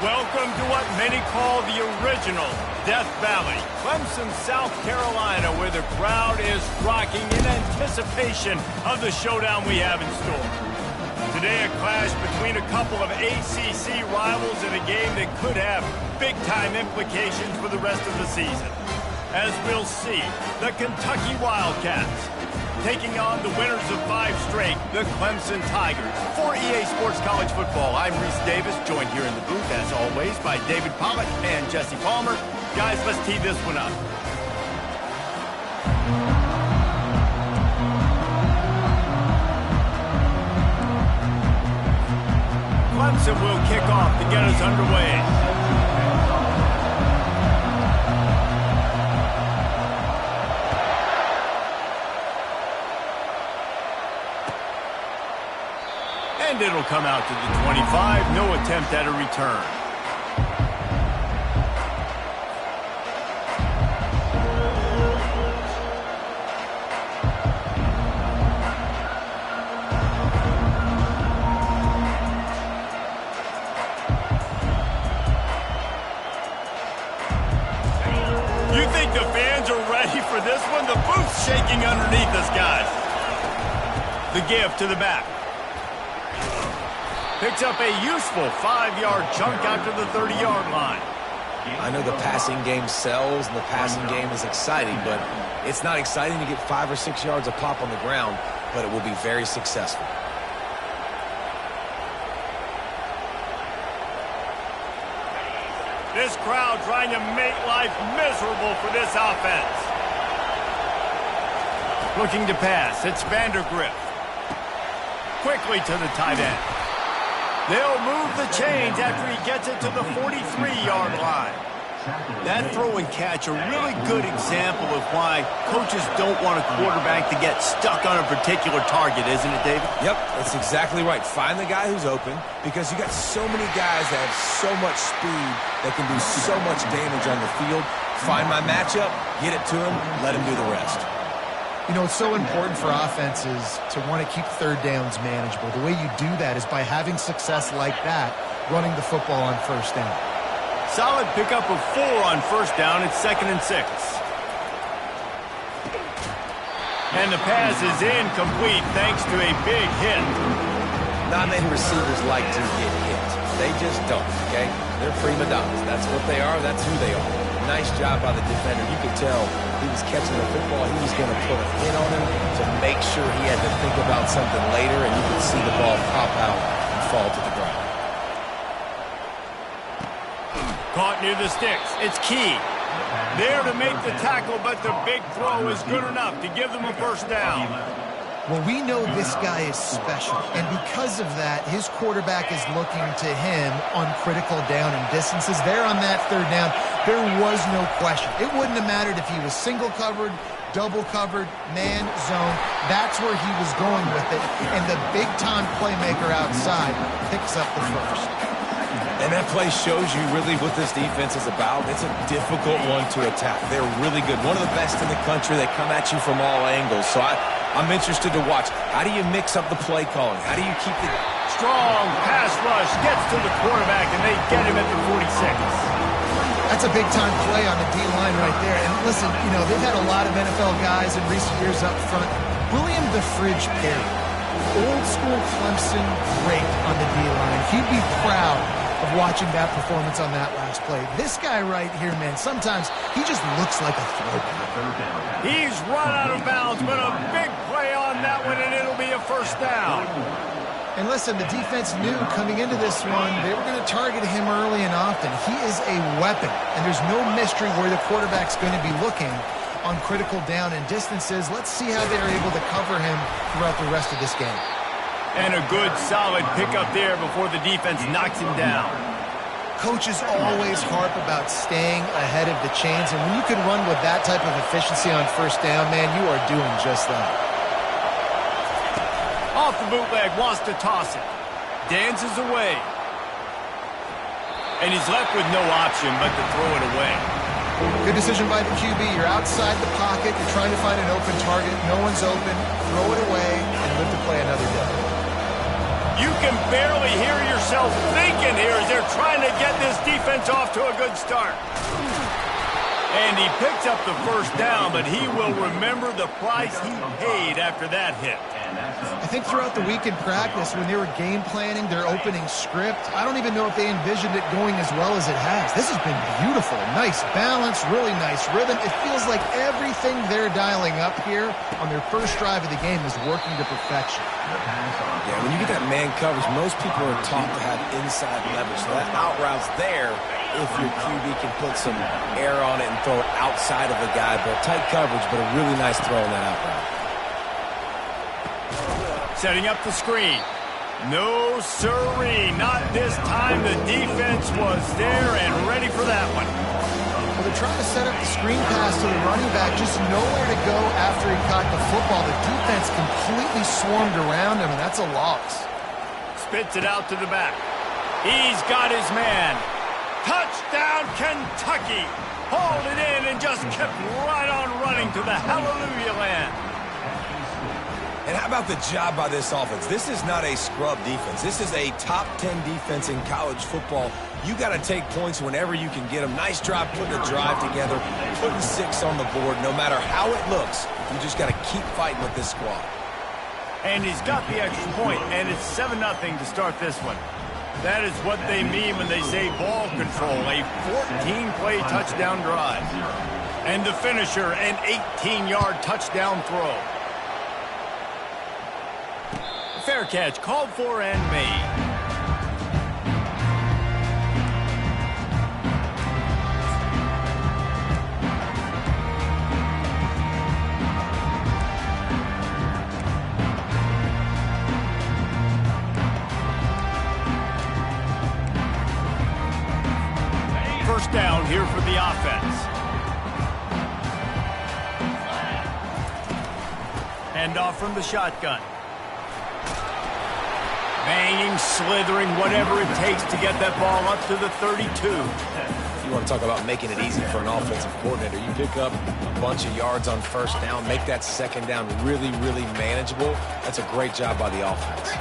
Welcome to what many call the original Death Valley, Clemson, South Carolina, where the crowd is rocking in anticipation of the showdown we have in store. Today, a clash between a couple of ACC rivals in a game that could have big-time implications for the rest of the season. As we'll see, the Kentucky Wildcats taking on the winners of 5 straight, the Clemson Tigers. For EA Sports College Football, I'm Reese Davis, joined here in the booth, as always, by David Pollack and Jesse Palmer. Guys, let's tee this one up. Clemson will kick off to get us underway. And it'll come out to the 25. No attempt at a return. You think the fans are ready for this one? The booth's shaking underneath us, guys. The give to the back. Picks up a useful 5-yard chunk out to the 30-yard line. I know the passing game sells and the passing game is exciting, but it's not exciting to get 5 or 6 yards a pop on the ground, but it will be very successful. This crowd trying to make life miserable for this offense. Looking to pass, it's Vandergriff. Quickly to the tight end. They'll move the chains after he gets it to the 43-yard line. That throw and catch, a really good example of why coaches don't want a quarterback to get stuck on a particular target, isn't it, David? Yep, that's exactly right. Find the guy who's open, because you got so many guys that have so much speed that can do so much damage on the field. Find my matchup, get it to him, let him do the rest. You know, it's so important for offenses to want to keep third downs manageable. The way you do that is by having success like that, running the football on first down. Solid pickup of 4 on first down. It's 2nd and 6. And the pass is incomplete thanks to a big hit. Not many receivers like to get hit. They just don't, okay? They're prima donnas. That's what they are. That's who they are. Nice job by the defender. You could tell he was catching the football. He was going to put a hit on him to make sure he had to think about something later, and you could see the ball pop out and fall to the ground. Caught near the sticks. It's Key. There to make the tackle, but the big throw is good enough to give them a first down. Well, we know this guy is special, and because of that, his quarterback is looking to him on critical down and distances. There on that third down, there was no question. It wouldn't have mattered if he was single covered, double covered, man, zone. That's where he was going with it, and the big-time playmaker outside picks up the first. And that play shows you really what this defense is about. It's a difficult one to attack. They're really good. One of the best in the country. They come at you from all angles. So I'm interested to watch. How do you mix up the play calling? How do you keep the... Strong pass rush gets to the quarterback, and they get him at the 46. That's a big-time play on the D-line right there. And listen, you know, they've had a lot of NFL guys in recent years up front. William the Fridge Perry, old-school Clemson great on the D-line. He'd be proud of watching that performance on that last play. This guy right here, man, sometimes he just looks like a throwback. He's run out of bounds, but a big play on that one, and it'll be a first down. And listen, the defense knew coming into this one, they were going to target him early and often. He is a weapon, and there's no mystery where the quarterback's going to be looking on critical down and distances. Let's see how they're able to cover him throughout the rest of this game. And a good, solid pickup there before the defense knocks him down. Coaches always harp about staying ahead of the chains, and when you can run with that type of efficiency on first down, man, you are doing just that. Off the bootleg, wants to toss it. Dances away. And he's left with no option but to throw it away. Good decision by the QB. You're outside the pocket. You're trying to find an open target. No one's open. Throw it away and live to play another day. You can barely hear yourself thinking here as they're trying to get this defense off to a good start. And he picks up the first down, but he will remember the price he paid after that hit. I think throughout the week in practice, when they were game planning their opening script, I don't even know if they envisioned it going as well as it has. This has been beautiful. Nice balance, really nice rhythm. It feels like everything they're dialing up here on their first drive of the game is working to perfection. Yeah, when you get that man coverage, most people are taught to have inside leverage. So that out route's there if your QB can put some air on it and throw it outside of the guy. But tight coverage, but a really nice throw in that out route. Setting up the screen. No siree, not this time. The defense was there and ready for that one. Well, they're trying to set up the screen pass to the running back, just nowhere to go after he caught the football. The defense completely swarmed around him, and that's a loss. Spits it out to the back. He's got his man. Touchdown, Kentucky. Hauled it in and just kept right on running to the hallelujah land. And how about the job by this offense? This is not a scrub defense. This is a top 10 defense in college football. You got to take points whenever you can get them. Nice job putting a drive together, putting 6 on the board. No matter how it looks, you just got to keep fighting with this squad. And he's got the extra point, and it's 7-0 to start this one. That is what they mean when they say ball control, a 14-play touchdown drive. And the finisher, an 18-yard touchdown throw. Fair catch, called for and made. First down here for the offense. Handoff from the shotgun. Banging, slithering, whatever it takes to get that ball up to the 32. You want to talk about making it easy for an offensive coordinator. You pick up a bunch of yards on first down, make that second down really, really manageable. That's a great job by the offense.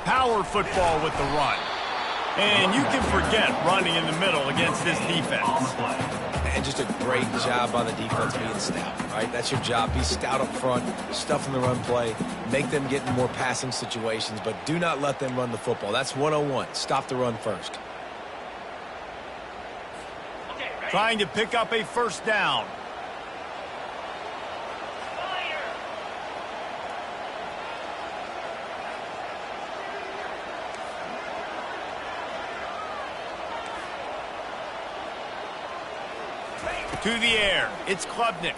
Power football with the run. And you can forget running in the middle against this defense. And just a great job by the defense being stout, right? That's your job. Be stout up front, stuff in the run play, make them get in more passing situations, but do not let them run the football. That's 101. Stop the run first. Trying to pick up a first down. To the air, it's Klubnik.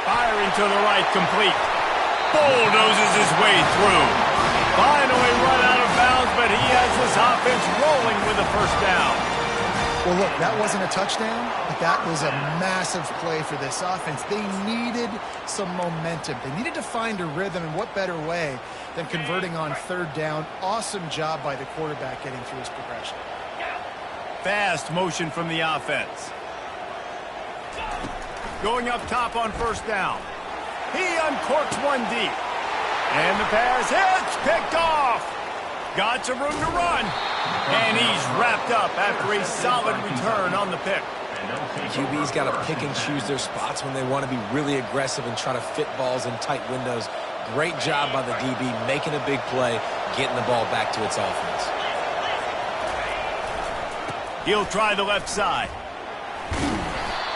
Firing to the right, complete. Bulldozes his way through. Finally run out of bounds, but he has this offense rolling with a first down. Well, look, that wasn't a touchdown, but that was a massive play for this offense. They needed some momentum. They needed to find a rhythm, and what better way than converting on third down. Awesome job by the quarterback getting through his progression. Fast motion from the offense. Going up top on first down. He uncorks one deep. And the pass hits, picked off. Got some room to run. And he's wrapped up after a solid return on the pick. QB's got to pick and choose their spots when they want to be really aggressive and try to fit balls in tight windows. Great job by the DB making a big play, getting the ball back to its offense. He'll try the left side.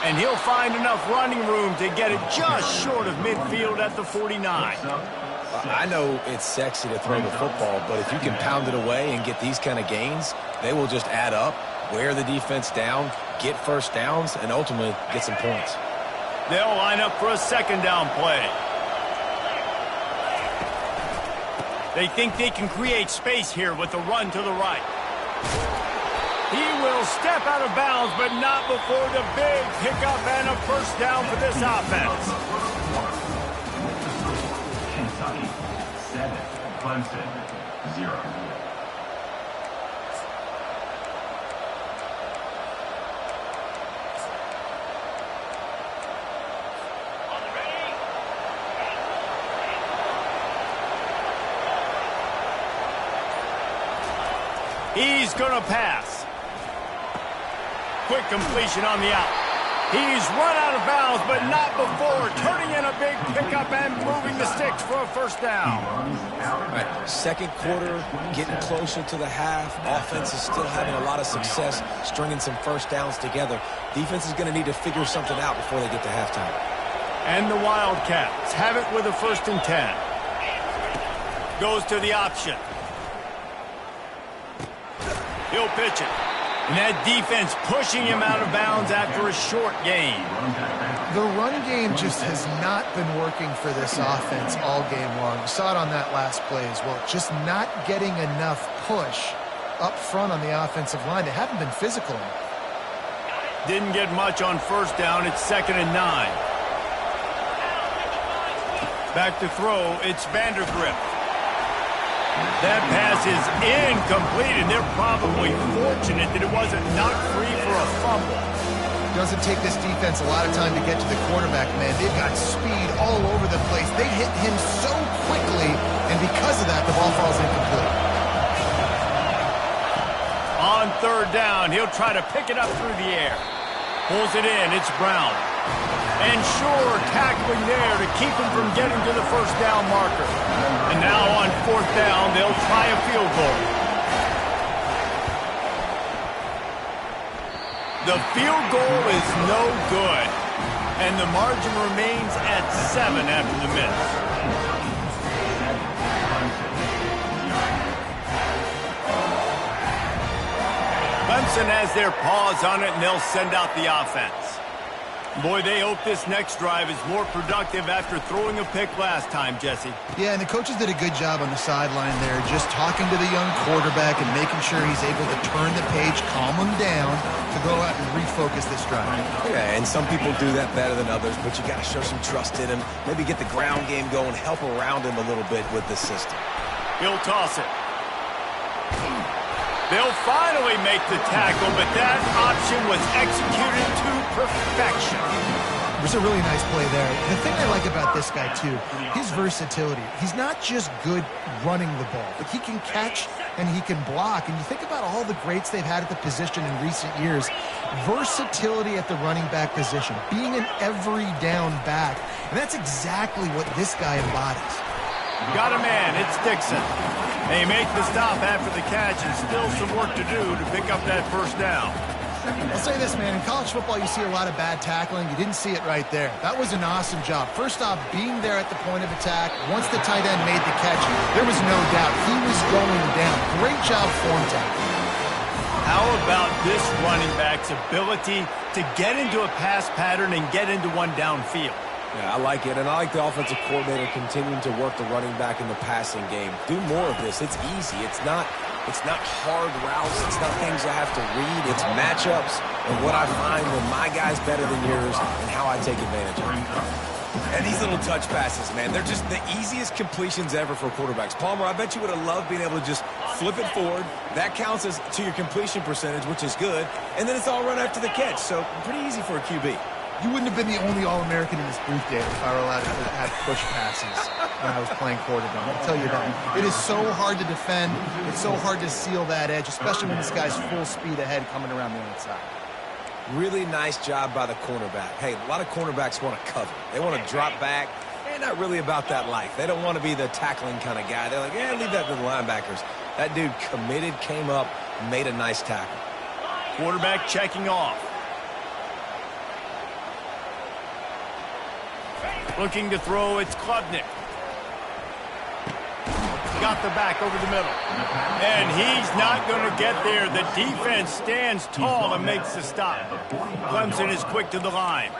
And he'll find enough running room to get it just short of midfield at the 49. I know it's sexy to throw the football, but if you can pound it away and get these kind of gains, they will just add up, wear the defense down, get first downs, and ultimately get some points. They'll line up for a second down play. They think they can create space here with the run to the right. He will step out of bounds, but not before the big pickup and a first down for this offense. Kentucky, 7, Clemson, 0. He's going to pass. Quick completion on the out. He's run out of bounds, but not before turning in a big pickup and moving the sticks for a first down. All right, second quarter, getting closer to the half. Offense is still having a lot of success stringing some first downs together. Defense is going to need to figure something out before they get to halftime. And the Wildcats have it with a 1st and 10. Goes to the option. He'll pitch it. And that defense pushing him out of bounds after a short gain. The run game just has not been working for this offense all game long. You saw it on that last play as well. Just not getting enough push up front on the offensive line. They haven't been physical enough. Didn't get much on first down. It's 2nd and 9. Back to throw. It's Vandergrift. That pass is incomplete, and they're probably fortunate that it wasn't knocked free for a fumble. Doesn't take this defense a lot of time to get to the quarterback, man. They've got speed all over the place. They hit him so quickly, and because of that, the ball falls incomplete. On 3rd down, he'll try to pick it up through the air. Pulls it in. It's Brown. And sure, tackling there to keep him from getting to the first down marker. And now on 4th down, they'll try a field goal. The field goal is no good. And the margin remains at 7 after the miss. Clemson has their paws on it, and they'll send out the offense. Boy, they hope this next drive is more productive after throwing a pick last time, Jesse. Yeah, and the coaches did a good job on the sideline there, just talking to the young quarterback and making sure he's able to turn the page, calm him down, to go out and refocus this drive. Yeah, and some people do that better than others, but you got to show some trust in him, maybe get the ground game going, help around him a little bit with the system. He'll toss it. They'll finally make the tackle, but that option was executed to perfection. It was a really nice play there. The thing I like about this guy, too, his versatility. He's not just good running the ball, but he can catch and he can block. And you think about all the greats they've had at the position in recent years. Versatility at the running back position, being an every down back. And that's exactly what this guy embodies. Got a man. It's Dixon. They make the stop after the catch, and still some work to do to pick up that first down. I'll say this, man. In college football, you see a lot of bad tackling. You didn't see it right there. That was an awesome job. First off, being there at the point of attack. Once the tight end made the catch, there was no doubt he was going down. Great job form tackling. How about this running back's ability to get into a pass pattern and get into one downfield? Yeah, I like it, and I like the offensive coordinator continuing to work the running back in the passing game. Do more of this. It's easy. It's not hard routes. It's not things I have to read. It's matchups and what I find when my guy's better than yours and how I take advantage of it. And these little touch passes, man, they're just the easiest completions ever for quarterbacks. Palmer, I bet you would have loved being able to just flip it forward. That counts as to your completion percentage, which is good. And then it's all run after the catch, so pretty easy for a QB. You wouldn't have been the only All-American in this booth, Dave, if I were allowed to have push passes when I was playing quarterback. I'll tell you that. It is so hard to defend. It's so hard to seal that edge, especially when this guy's full speed ahead coming around the outside. Really nice job by the cornerback. Hey, a lot of cornerbacks want to cover. They want to drop back. They're not really about that life. They don't want to be the tackling kind of guy. They're like, yeah, leave that to the linebackers. That dude committed, came up, made a nice tackle. Quarterback checking off. Looking to throw, it's Klubnik. Got the back over the middle. And he's not going to get there. The defense stands tall and makes the stop. Clemson is quick to the line.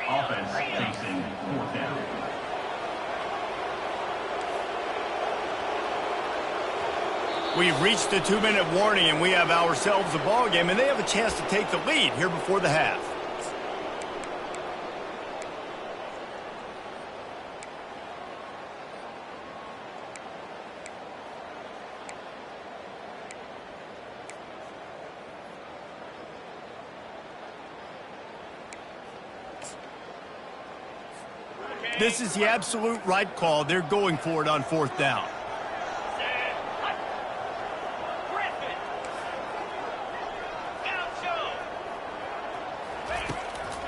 We've reached the 2-minute warning, and we have ourselves a ball game, and they have a chance to take the lead here before the half. This is the absolute right call. They're going for it on 4th down.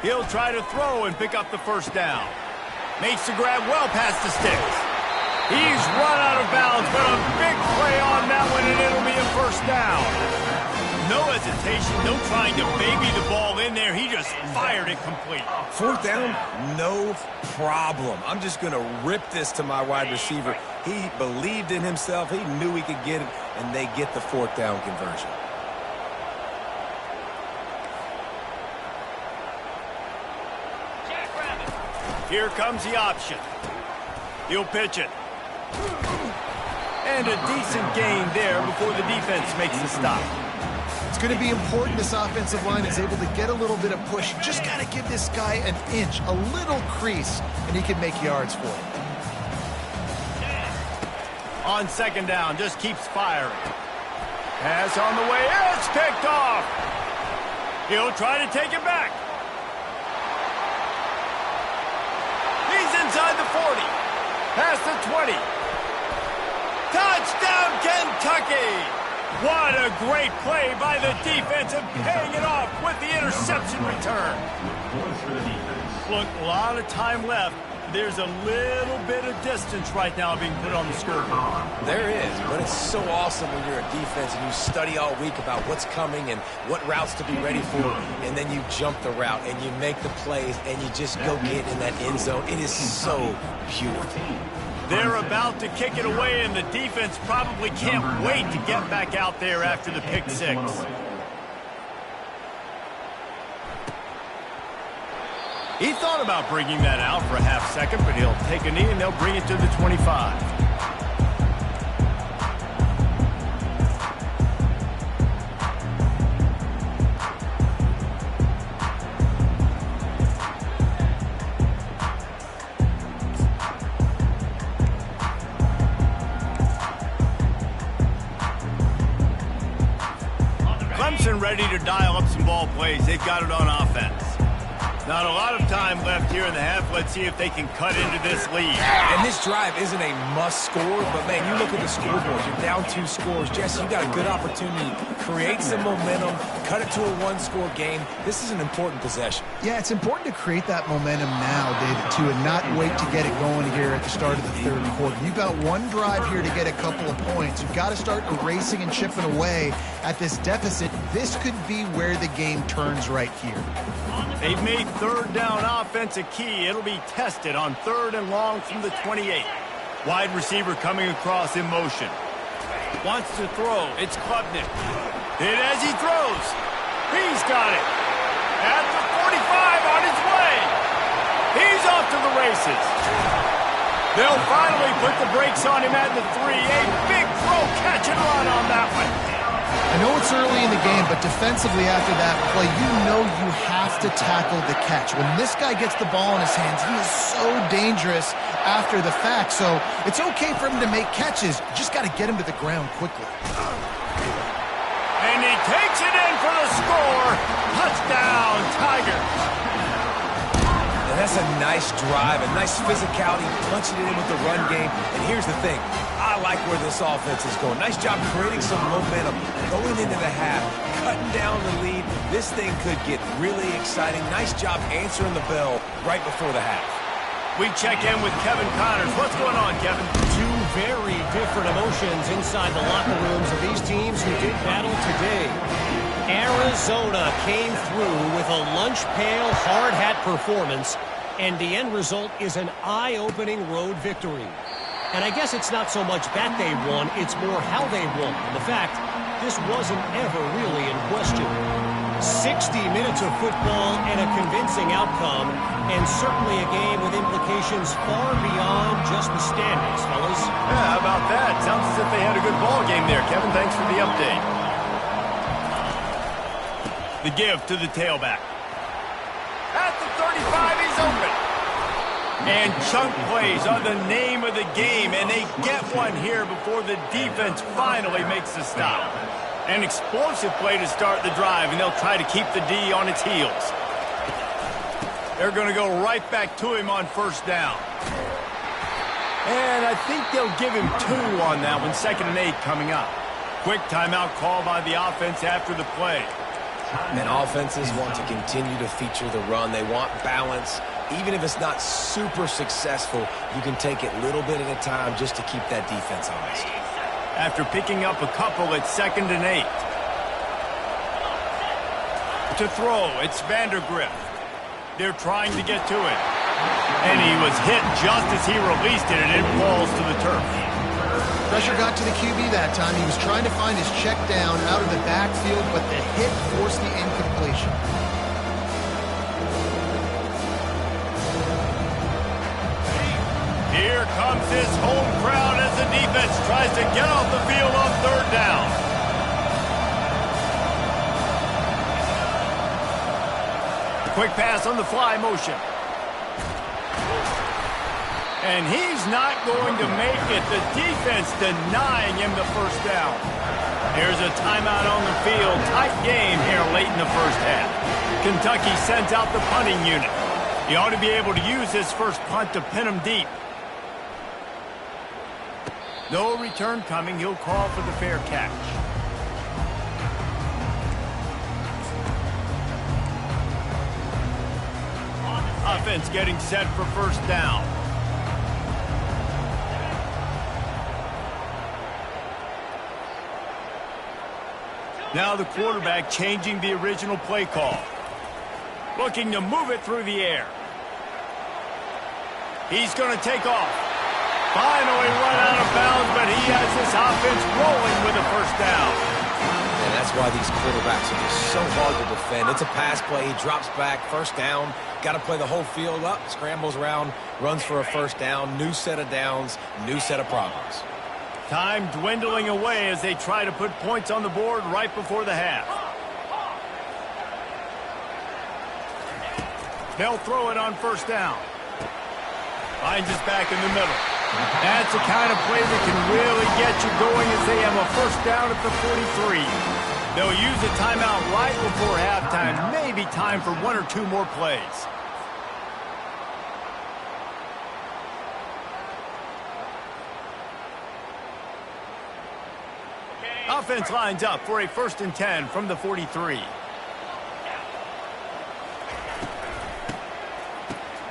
He'll try to throw and pick up the first down. Makes the grab well past the sticks. He's run out of bounds, but a big play on that one, and it'll be a first down. No hesitation, no trying to baby the ball in there. He just fired it complete. Fourth down, no problem. I'm just going to rip this to my wide receiver. He believed in himself. He knew he could get it, and they get the fourth down conversion. Here comes the option. He'll pitch it. And a decent gain there before the defense makes the stop. It's going to be important this offensive line is able to get a little bit of push. You just got to give this guy an inch, a little crease, and he can make yards for it. On second down, just keeps firing. Pass on the way. It's picked off. He'll try to take it back. He's inside the 40. Past the 20. Touchdown, Kentucky! What a great play by the defense and paying it off with the interception return. Look, a lot of time left. There's a little bit of distance right now being put on the scoreboard. There is, but it's so awesome when you're a defense and you study all week about what's coming and what routes to be ready for, and then you jump the route and you make the plays and you just go get in that end zone. It is so beautiful. They're about to kick it away, and the defense probably can't wait to get back out there after the pick six. He thought about bringing that out for a half second, but he'll take a knee and they'll bring it to the 25. Clemson ready to dial up some ball plays. They've got it on offense. Not a lot of time left here in the half. Let's see if they can cut into this lead. And this drive isn't a must score, but man, you look at the scoreboard. You're down 2 scores. Jesse, you got a good opportunity to create some momentum, cut it to a 1-score game. This is an important possession. Yeah, it's important to create that momentum now, David, too, and not wait to get it going here at the start of the third quarter. You've got one drive here to get a couple of points. You've got to start erasing and chipping away at this deficit. This could be where the game turns right here. They've made third down offense a key. It'll be tested on 3rd and long from the 28. Wide receiver coming across in motion. Wants to throw. It's Klubnik. Hit as he throws. He's got it. At the 45 on his way. He's off to the races. They'll finally put the brakes on him at the 3. A big throw, catch and run on that one. I know it's early in the game, but defensively after that play, you know you have to tackle the catch. When this guy gets the ball in his hands, he is so dangerous after the fact. So it's okay for him to make catches. You just got to get him to the ground quickly. And he takes it in for the score. Touchdown, Tigers. And that's a nice drive, a nice physicality, punching it in with the run game. And here's the thing. I like where this offense is going. Nice job creating some momentum, going into the half, cutting down the lead. This thing could get really exciting. Nice job answering the bell right before the half. We check in with Kevin Connors. What's going on, Kevin? 2 very different emotions inside the locker rooms of these teams who did battle today. Arizona came through with a lunch pail hard hat performance, and the end result is an eye-opening road victory. And I guess it's not so much that they won, it's more how they won. And the fact, this wasn't ever really in question. 60 minutes of football and a convincing outcome, and certainly a game with implications far beyond just the standings, fellas. Yeah, how about that? Sounds as if they had a good ball game there, Kevin. Thanks for the update. The give to the tailback. At the 35, he's open. And chunk plays are the name of the game, and they get one here before the defense finally makes the stop. An explosive play to start the drive, and they'll try to keep the D on its heels. They're going to go right back to him on first down. And I think they'll give him 2 on that one, 2nd and 8 coming up. Quick timeout call by the offense after the play. And offenses want to continue to feature the run. They want balance. Even if it's not super successful, you can take it little bit at a time just to keep that defense honest. After picking up a couple, it's 2nd and 8. To throw, it's Vandergrift. They're trying to get to it. And he was hit just as he released it, and it falls to the turf. Pressure got to the QB that time. He was trying to find his check down out of the backfield, but the hit forced the incompletion. Here comes his home crowd as the defense tries to get off the field on 3rd down. Quick pass on the fly motion. And he's not going to make it. The defense denying him the 1st down. Here's a timeout on the field. Tight game here late in the 1st half. Kentucky sends out the punting unit. He ought to be able to use his first punt to pin him deep. No return coming. He'll call for the fair catch. Offense getting set for 1st down. Now the quarterback changing the original play call. Looking to move it through the air. He's going to take off. Finally run out of bounds, but he has this offense rolling with a 1st down. And that's why these quarterbacks are just so hard to defend. It's a pass play. He drops back. 1st down. Got to play the whole field up. Scrambles around. Runs for a 1st down. New set of downs. New set of problems. Time dwindling away as they try to put points on the board right before the half. They'll throw it on 1st down. Finds his back in the middle. That's the kind of play that can really get you going as they have a 1st down at the 43. They'll use a timeout right before halftime. Maybe time for 1 or 2 more plays. Offense lines up for a 1st and 10 from the 43.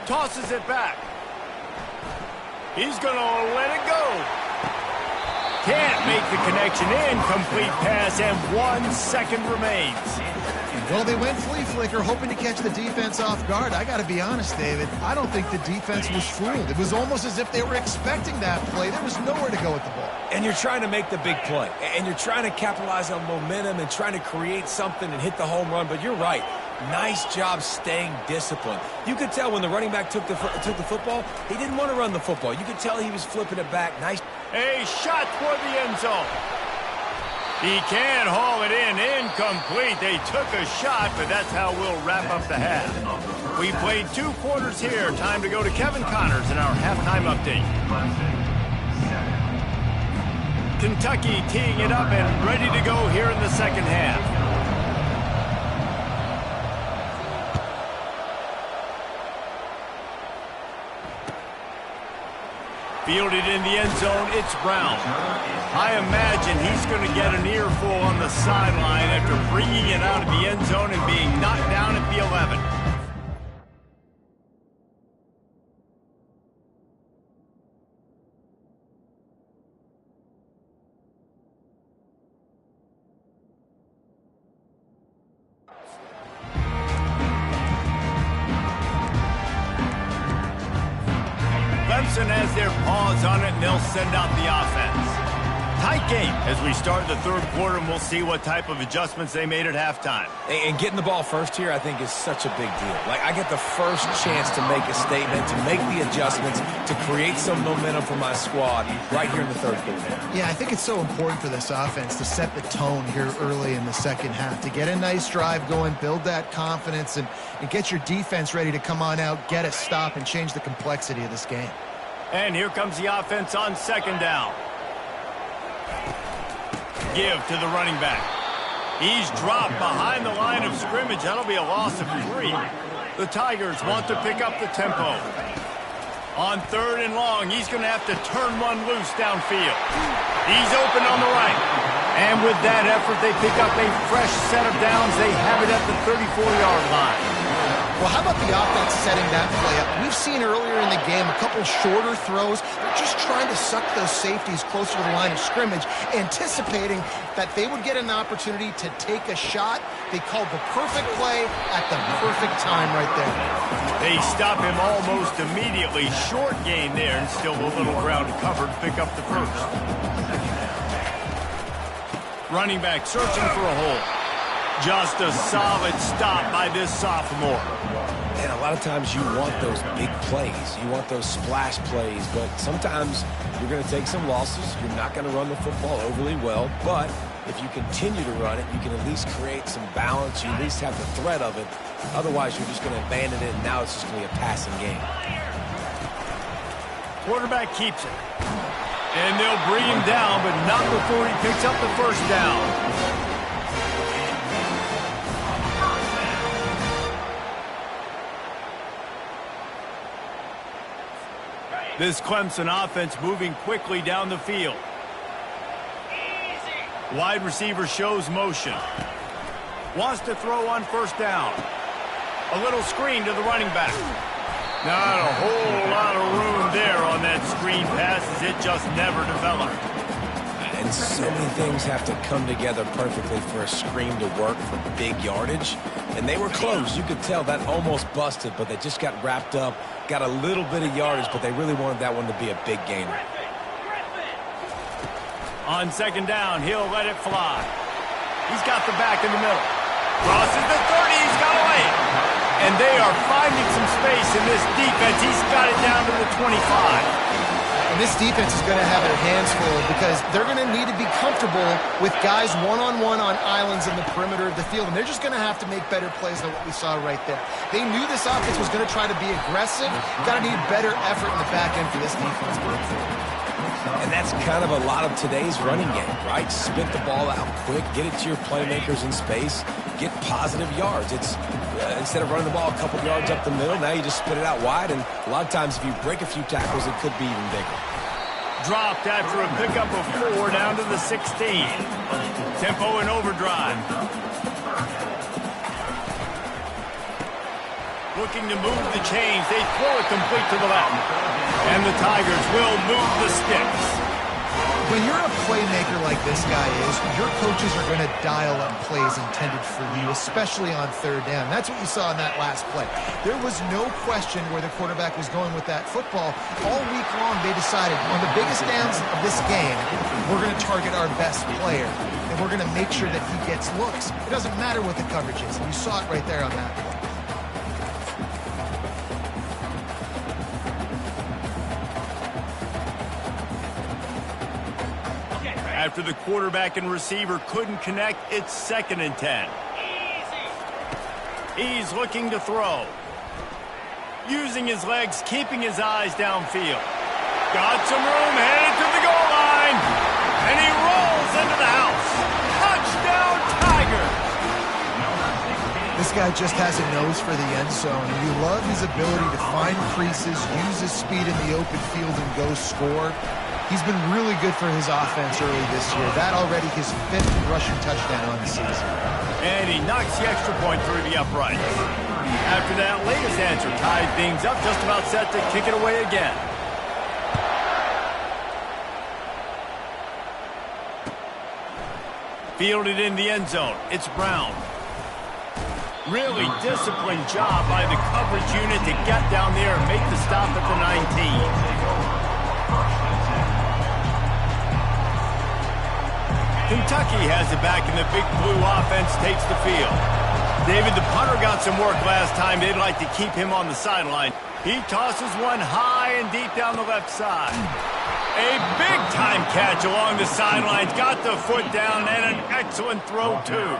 Tosses it back. He's going to let it go. Can't make the connection. Incomplete pass, and 1 second remains. Well, they went flea flicker, hoping to catch the defense off guard. I got to be honest, David. I don't think the defense was fooled. It was almost as if they were expecting that play. There was nowhere to go with the ball. And you're trying to make the big play. And you're trying to capitalize on momentum and trying to create something and hit the home run. But you're right. Nice job staying disciplined. You could tell when the running back took the football, he didn't want to run the football. You could tell he was flipping it back. Nice. A shot toward the end zone. He can haul it in. Incomplete. They took a shot, but that's how we'll wrap up the half. We played 2 quarters here. Time to go to Kevin Connors in our halftime update. Kentucky teeing it up and ready to go here in the 2nd half. Fielded in the end zone, it's Brown. I imagine he's going to get an earful on the sideline after bringing it out of the end zone and being knocked down at the 11. Clemson has their paws on it, and they'll send out the offense. Tight game as we start the 3rd quarter, and we'll see what type of adjustments they made at halftime. And getting the ball first here, I think, is such a big deal. Like, I get the first chance to make a statement, to make the adjustments, to create some momentum for my squad right here in the 3rd quarter. Yeah, I think it's so important for this offense to set the tone here early in the 2nd half, to get a nice drive going, build that confidence, and get your defense ready to come on out, get a stop, and change the complexity of this game. And here comes the offense on 2nd down. Give to the running back. He's dropped behind the line of scrimmage. That'll be a loss of 3. The Tigers want to pick up the tempo. On 3rd and long, he's going to have to turn one loose downfield. He's open on the right. And with that effort, they pick up a fresh set of downs. They have it at the 34-yard line. Well, how about the offense setting that play up? We've seen earlier in the game a couple shorter throws. They're just trying to suck those safeties closer to the line of scrimmage, anticipating that they would get an opportunity to take a shot. They called the perfect play at the perfect time right there. They stop him almost immediately. Short gain there, and still a little ground covered. Pick up the first. Running back searching for a hole. Just a solid stop by this sophomore. And a lot of times you want those big plays. You want those splash plays, but sometimes you're going to take some losses. You're not going to run the football overly well, but if you continue to run it, you can at least create some balance. You at least have the threat of it. Otherwise, you're just going to abandon it, and now it's just going to be a passing game. Quarterback keeps it. And they'll bring him down, but not before he picks up the first down. This Clemson offense moving quickly down the field. Wide receiver shows motion. Wants to throw on first down. A little screen to the running back. Not a whole lot of room there on that screen pass as it just never developed. And so many things have to come together perfectly for a screen to work for big yardage. And they were close. You could tell that almost busted, but they just got wrapped up, got a little bit of yardage, but they really wanted that one to be a big gainer. On second down, he'll let it fly. He's got the back in the middle. Crosses the 30, he's got away. And they are finding some space in this defense. He's got it down to the 25. And this defense is going to have their hands full because they're going to need to be comfortable with guys one-on-one on islands in the perimeter of the field. And they're just going to have to make better plays than what we saw right there. They knew this offense was going to try to be aggressive. Got to need better effort in the back end for this defense. And that's kind of a lot of today's running game, right? Spit the ball out quick, get it to your playmakers in space, get positive yards. It's instead of running the ball a couple yards up the middle, now you just spit it out wide, and a lot of times if you break a few tackles, it could be even bigger. Dropped after a pickup of 4 down to the 16. Tempo and overdrive. Looking to move the chains. They throw it complete to the left. And the Tigers will move the sticks. When you're a playmaker like this guy is, your coaches are going to dial up plays intended for you, especially on third down. That's what you saw in that last play. There was no question where the quarterback was going with that football. All week long, they decided on the biggest downs of this game, we're going to target our best player, and we're going to make sure that he gets looks. It doesn't matter what the coverage is. You saw it right there on that play. After the quarterback and receiver couldn't connect, it's 2nd and 10. He's looking to throw. Using his legs, keeping his eyes downfield. Got some room, headed to the goal line. And he rolls into the house. Touchdown, Tigers! This guy just has a nose for the end zone. And you love his ability to find creases, use his speed in the open field, and go score. He's been really good for his offense early this year. That already his 5th rushing touchdown on the season. And he knocks the extra point through the uprights. After that latest answer tied things up, just about set to kick it away again. Fielded in the end zone. It's Brown. Really disciplined job by the coverage unit to get down there and make the stop at the 19. Kentucky has it back, and the big blue offense takes the field. David, the punter got some work last time. They'd like to keep him on the sideline. He tosses one high and deep down the left side. A big-time catch along the sidelines. Got the foot down, and an excellent throw, too.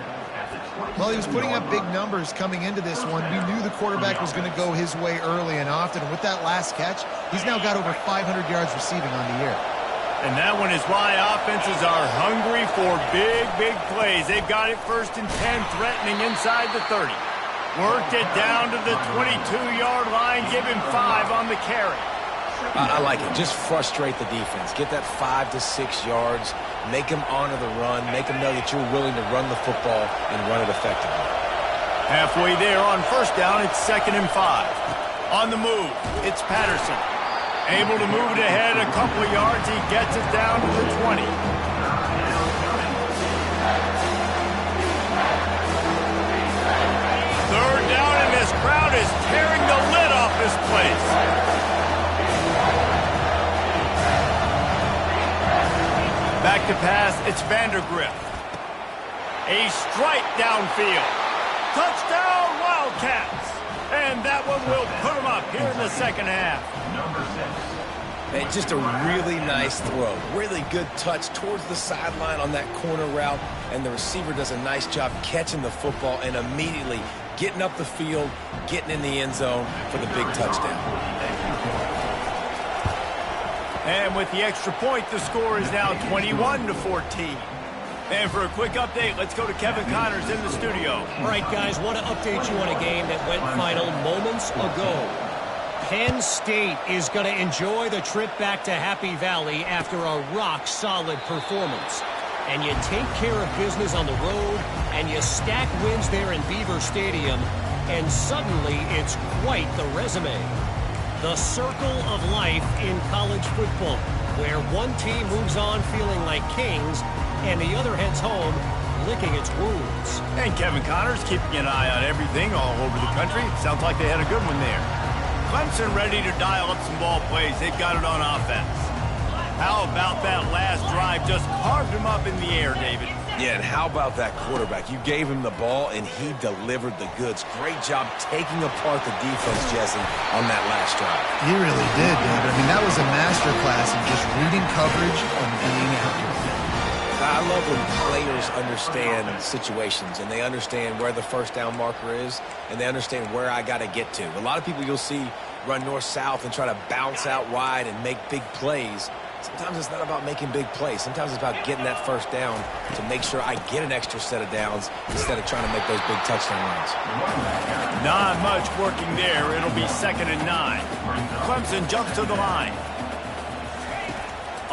Well, he was putting up big numbers coming into this one. We knew the quarterback was going to go his way early and often. And with that last catch, he's now got over 500 yards receiving on the year. And that one is why offenses are hungry for big, big plays. They've got it 1st and 10, threatening inside the 30. Worked it down to the 22-yard line, give him 5 on the carry. I like it. Just frustrate the defense. Get that 5 to 6 yards. Make them honor the run. Make them know that you're willing to run the football and run it effectively. Halfway there on first down, it's 2nd and 5. On the move, it's Patterson. Able to move it ahead a couple of yards. He gets it down to the 20. Third down, and this crowd is tearing the lid off this place. Back to pass, it's Vandergrift. A strike downfield. Touchdown, Wildcats. And that one will put them up here in the second half. And just a really nice throw. Really good touch towards the sideline on that corner route. And the receiver does a nice job catching the football and immediately getting up the field, getting in the end zone for the big touchdown. And with the extra point, the score is now 21-14. And for a quick update, let's go to Kevin Connors in the studio. All right, guys, want to update you on a game that went final moments ago. Penn State is going to enjoy the trip back to Happy Valley after a rock-solid performance. And you take care of business on the road, and you stack wins there in Beaver Stadium, and suddenly it's quite the resume. The circle of life in college football, where one team moves on feeling like kings, and the other heads home licking its wounds. And Kevin Connors keeping an eye on everything all over the country. Sounds like they had a good one there. Clemson ready to dial up some ball plays. They've got it on offense. How about that last drive? Just carved him up in the air, David. Yeah, and how about that quarterback? You gave him the ball, and he delivered the goods. Great job taking apart the defense, Jesse, on that last drive. He really did, David. I mean, that was a masterclass in just reading coverage and being accurate. I love when players understand situations, and they understand where the first down marker is, and they understand where I got to get to. A lot of people you'll see run north-south and try to bounce out wide and make big plays. Sometimes it's not about making big plays. Sometimes it's about getting that first down to make sure I get an extra set of downs instead of trying to make those big touchdown runs. Not much working there. It'll be 2nd and 9. Clemson jumps to the line.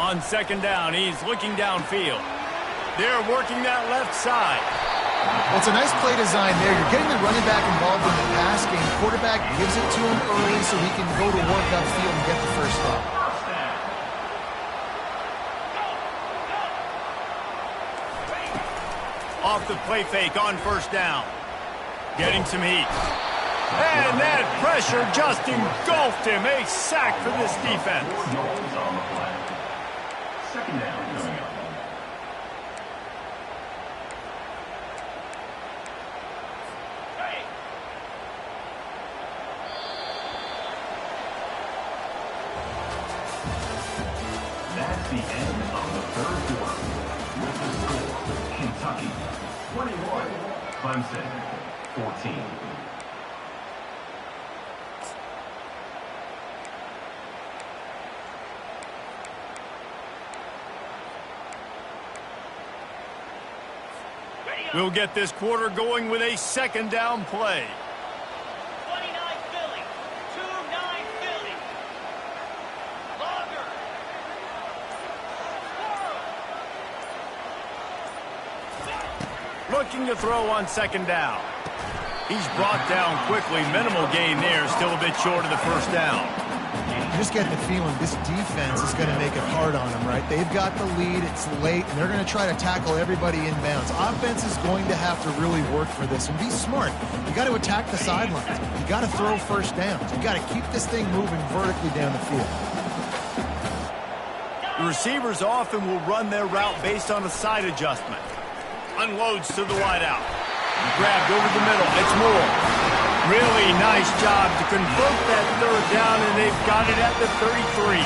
On 2nd down, he's looking downfield. They're working that left side. Well, it's a nice play design there. You're getting the running back involved in the pass game. Quarterback gives it to him early so he can go to work upfield and get the first down. Off the play fake on first down. Getting some heat. And that pressure just engulfed him. A sack for this defense. Second down coming up. That's the end of the third quarter. With the score, Kentucky 21, Clemson 14. We'll get this quarter going with a 2nd down play. 29 Philly. 2-9 Philly. Longer. Looking to throw on 2nd down. He's brought down quickly. Minimal gain there. Still a bit short of the first down. You just get the feeling this defense is going to make it hard on them, right? They've got the lead. It's late, and they're going to try to tackle everybody inbounds. Offense is going to have to really work for this and be smart. You got to attack the sidelines. You got to throw first downs. You got to keep this thing moving vertically down the field. The receivers often will run their route based on a side adjustment. Unloads to the wideout. Grabbed over the middle. It's Moore. Really nice job to convert that 3rd down, and they've got it at the 33.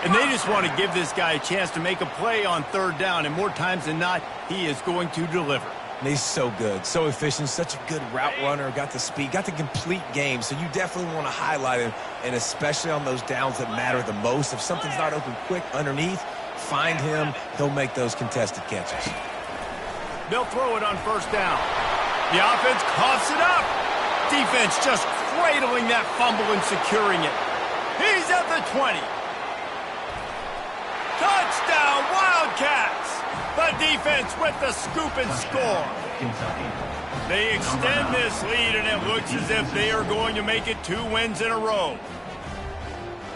And they just want to give this guy a chance to make a play on 3rd down, and more times than not, he is going to deliver. And he's so good, so efficient, such a good route runner, got the speed, got the complete game, so you definitely want to highlight him, and especially on those downs that matter the most. If something's not open quick underneath, find him, he'll make those contested catches. They'll throw it on 1st down. The offense coughs it up. Defense just cradling that fumble and securing it. He's at the 20. Touchdown, Wildcats! The defense with the scoop and score. They extend this lead, and it looks as if they are going to make it 2 wins in a row.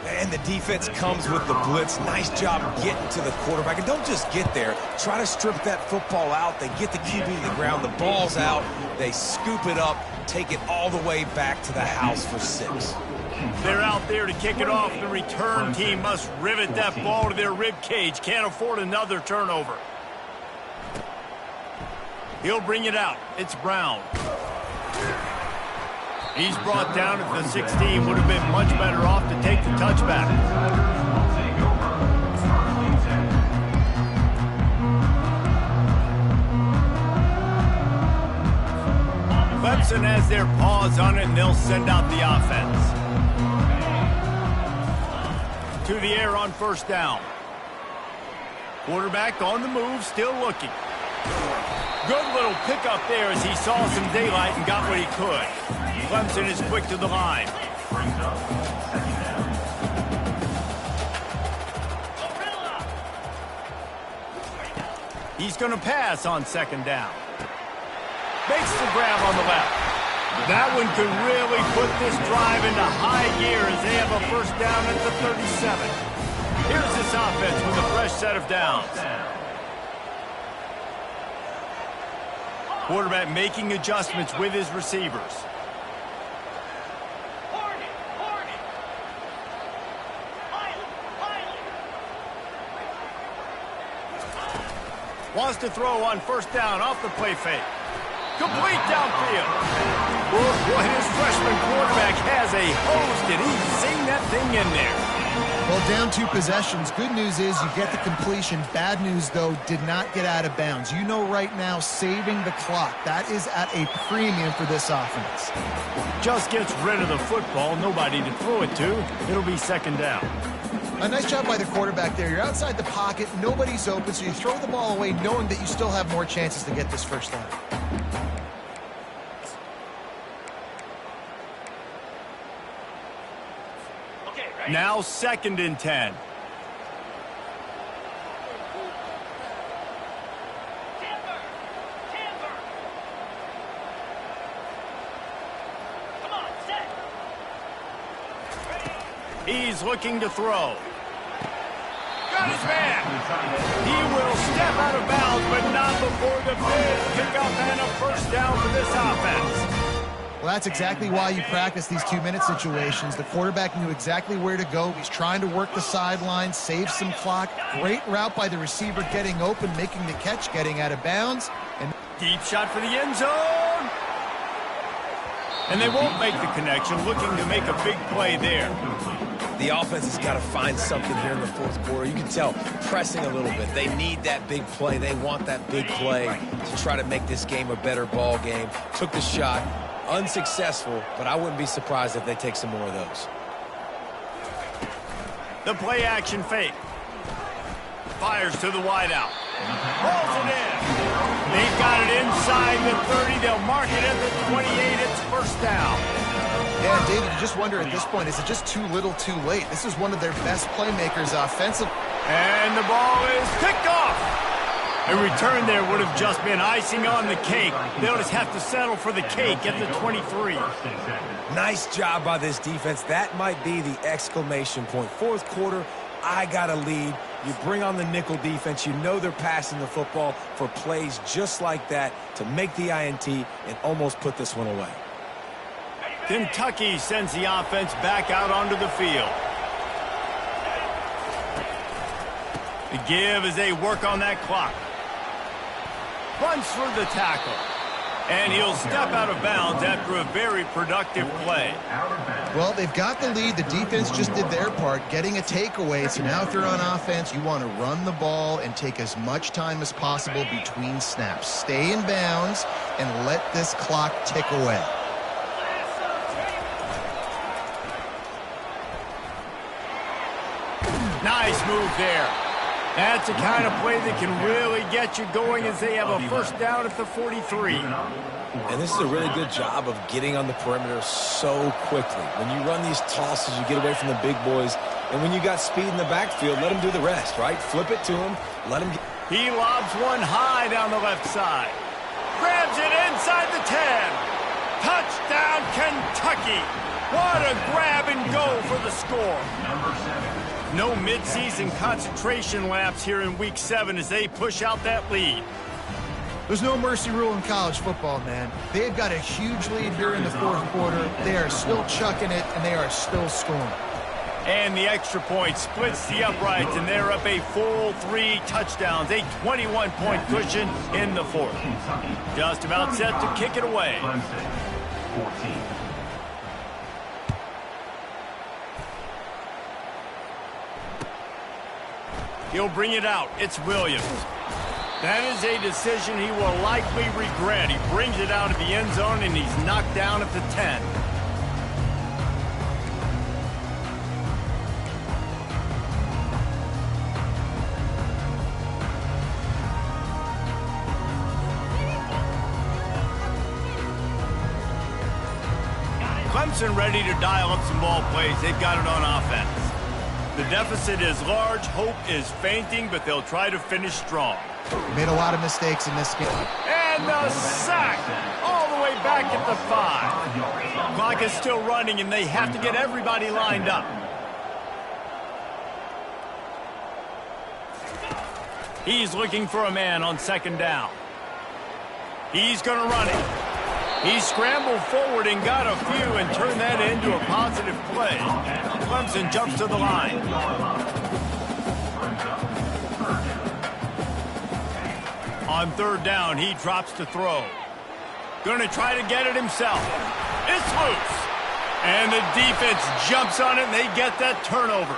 And the defense comes with the blitz. Nice job getting to the quarterback. And don't just get there. Try to strip that football out. They get the QB to the ground. The ball's out. They scoop it up, take it all the way back to the house for 6. They're out there to kick it off. The return team must rivet that ball to their rib cage. Can't afford another turnover. He'll bring it out. It's Brown. He's brought down at the 16. Would have been much better off to take the touchback. Clemson has their paws on it, and they'll send out the offense. To the air on first down. Quarterback on the move, still looking. Good little pickup there as he saw some daylight and got what he could. Clemson is quick to the line. He's going to pass on second down. Makes the grab on the left. That one could really put this drive into high gear as they have a first down at the 37. Here's this offense with a fresh set of downs. Quarterback making adjustments with his receivers. Wants to throw on first down off the play fake. Complete downfield. Oh, boy, his freshman quarterback has a hose. Did he sing that thing in there? Well, down 2 possessions. Good news is you get the completion. Bad news, though, did not get out of bounds. You know right now, saving the clock. That is at a premium for this offense. Just gets rid of the football. Nobody to throw it to. It'll be second down. A nice job by the quarterback there. You're outside the pocket. Nobody's open, so you throw the ball away knowing that you still have more chances to get this first down. Now 2nd and 10. He's looking to throw. Got his man. He will step out of bounds, but not before the big pickup and a first down for this offense. Well, that's exactly why you practice these 2-minute situations. The quarterback knew exactly where to go. He's trying to work the sideline, save some clock. Great route by the receiver, getting open, making the catch, getting out of bounds. And deep shot for the end zone. And they won't make the connection, looking to make a big play there. The offense has got to find something here in the 4th quarter. You can tell, pressing a little bit. They need that big play. They want that big play to try to make this game a better ball game. Took the shot. Unsuccessful, but I wouldn't be surprised if they take some more of those. The play action fake. Fires to the wideout. Rolls it in. They've got it inside the 30. They'll mark it at the 28. It's first down. Yeah, David, you just wonder at this point, is it just too little too late? This is one of their best playmakers offensive. And the ball is picked off. A return there would have just been icing on the cake. They'll just have to settle for the cake at the 23. Nice job by this defense. That might be the exclamation point. 4th quarter, I got a lead. You bring on the nickel defense. You know they're passing the football for plays just like that to make the INT and almost put this one away. Kentucky sends the offense back out onto the field. The give as they work on that clock. Runs for the tackle. And he'll step out of bounds after a very productive play. Well, they've got the lead. The defense just did their part, getting a takeaway. So now if you're on offense, you want to run the ball and take as much time as possible between snaps. Stay in bounds and let this clock tick away. Nice move there. That's the kind of play that can really get you going as they have a first down at the 43. And this is a really good job of getting on the perimeter so quickly. When you run these tosses, you get away from the big boys. And when you got speed in the backfield, let them do the rest, right? Flip it to him. Let him get... He lobs one high down the left side. Grabs it inside the 10. Touchdown, Kentucky. What a grab and go for the score. No midseason concentration lapse here in Week 7 as they push out that lead. There's no mercy rule in college football, man. They've got a huge lead here in the fourth quarter. They are still chucking it, and they are still scoring. And the extra point splits the uprights, and they're up a full 3 touchdowns, a 21-point cushion in the fourth. Just about set to kick it away. 14. He'll bring it out. It's Williams. That is a decision he will likely regret. He brings it out of the end zone, and he's knocked down at the 10. Clemson ready to dial up some ball plays. They've got it on offense. The deficit is large. Hope is fainting, but they'll try to finish strong. Made a lot of mistakes in this game. And the sack all the way back at the 5. Clock is still running, and they have to get everybody lined up. He's looking for a man on second down. He's going to run it. He scrambled forward and got a few and turned that into a positive play. Clemson jumps to the line. On third down, he drops to throw. Going to try to get it himself. It's loose. And the defense jumps on it, and they get that turnover.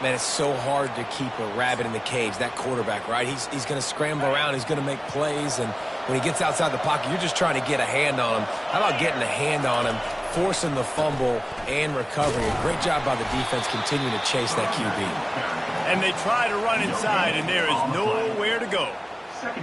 Man, it's so hard to keep a rabbit in the cage, that quarterback, right? He's going to scramble around. He's going to make plays, and when he gets outside the pocket, you're just trying to get a hand on him. How about getting a hand on him, forcing the fumble and recovering? A great job by the defense continuing to chase that QB. And they try to run inside, and there is nowhere to go.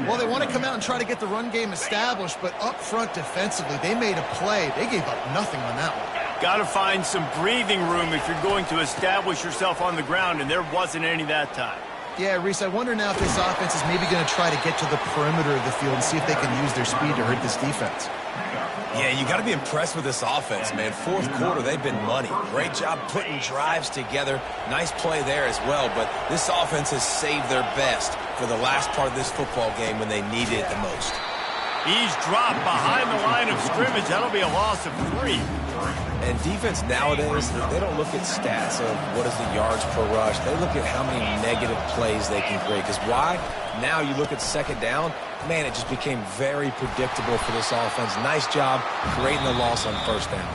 Well, they want to come out and try to get the run game established, but up front defensively, they made a play. They gave up nothing on that one. Got to find some breathing room if you're going to establish yourself on the ground, and there wasn't any that time. Yeah, Reese, I wonder now if this offense is maybe going to try to get to the perimeter of the field and see if they can use their speed to hurt this defense. Yeah, you got to be impressed with this offense, man. Fourth quarter, they've been money. Great job putting drives together. Nice play there as well, but this offense has saved their best for the last part of this football game when they needed it the most. He's dropped behind the line of scrimmage. That'll be a loss of 3. And defense nowadays, they don't look at stats of what is the yards per rush. They look at how many negative plays they can create. Because why? Now you look at second down, man, it just became very predictable for this offense. Nice job creating the loss on first down.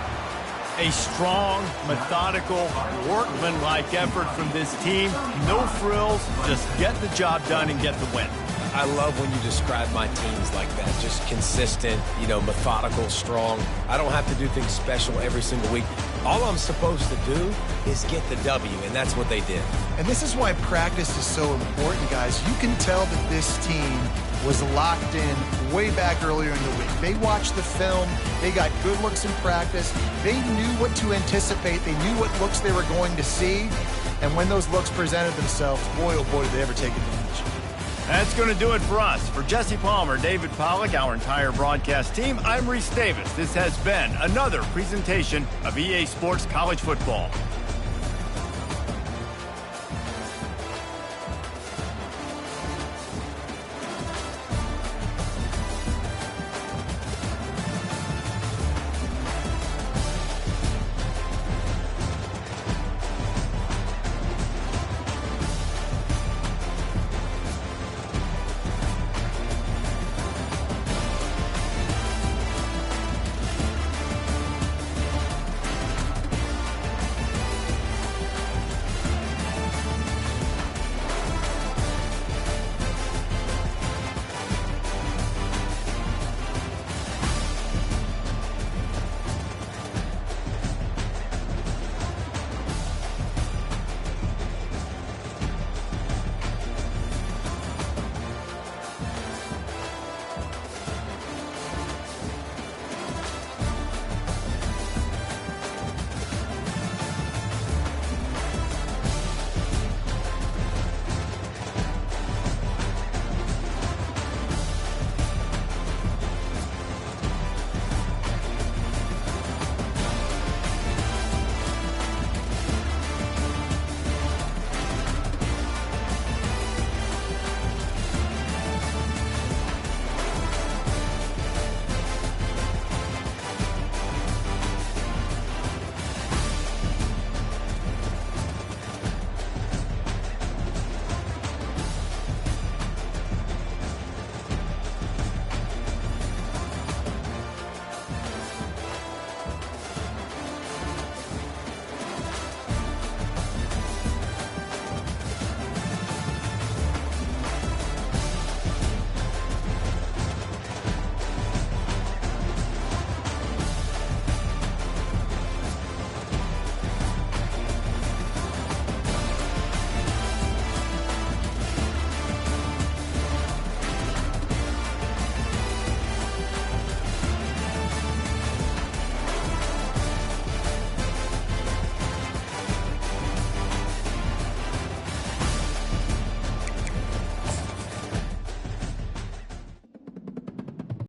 A strong, methodical, workman-like effort from this team. No frills, just get the job done and get the win. I love when you describe my teams like that. Just consistent, methodical, strong. I don't have to do things special every single week. All I'm supposed to do is get the W, and that's what they did. And this is why practice is so important, guys. You can tell that this team was locked in way back earlier in the week. They watched the film. They got good looks in practice. They knew what to anticipate. They knew what looks they were going to see. And when those looks presented themselves, boy, oh boy, did they ever take advantage. That's going to do it for us. For Jesse Palmer, David Pollack, our entire broadcast team, I'm Reese Davis. This has been another presentation of EA Sports College Football.